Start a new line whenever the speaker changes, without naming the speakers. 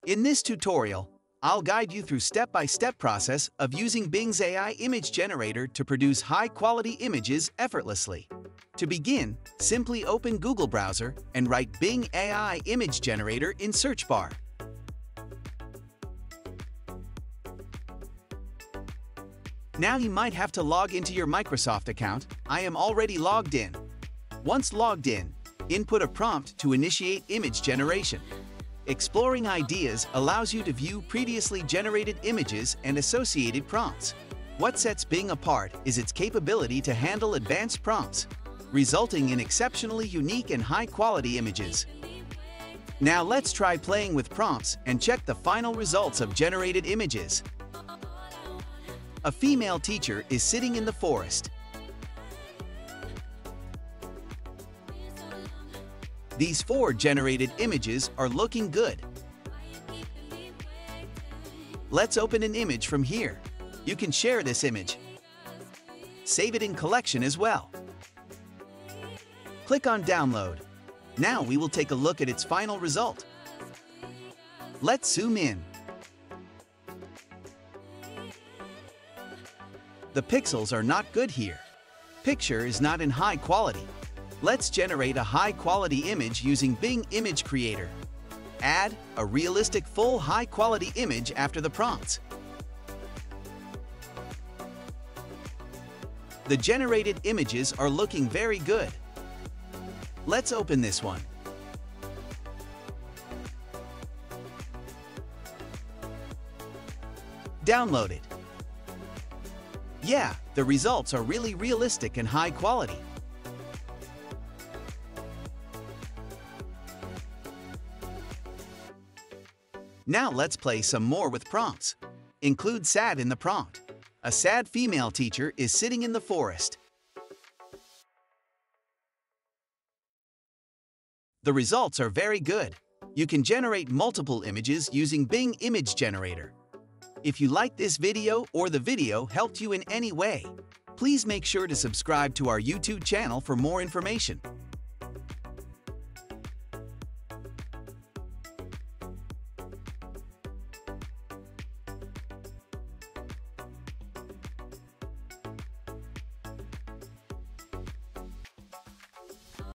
In this tutorial, I'll guide you through step-by-step process of using Bing's AI image generator to produce high-quality images effortlessly. To begin, simply open Google browser and write Bing AI image generator in search bar. Now you might have to log into your Microsoft account. I am already logged in. Once logged in, input a prompt to initiate image generation. Exploring Ideas allows you to view previously generated images and associated prompts. What sets Bing apart is its capability to handle advanced prompts, resulting in exceptionally unique and high-quality images. Now let's try playing with prompts and check the final results of generated images. A female teacher is sitting in the forest. These 4 generated images are looking good. Let's open an image from here. You can share this image. Save it in collection as well. Click on Download. Now we will take a look at its final result. Let's zoom in. The pixels are not good here. Picture is not in high quality. Let's generate a high-quality image using Bing Image Creator. Add a realistic full high-quality image after the prompts. The generated images are looking very good. Let's open this one. Download it. Yeah, the results are really realistic and high quality. Now let's play some more with prompts. Include sad in the prompt. A sad female teacher is sitting in the forest. The results are very good. You can generate multiple images using Bing Image Generator. If you liked this video or the video helped you in any way, please make sure to subscribe to our YouTube channel for more information.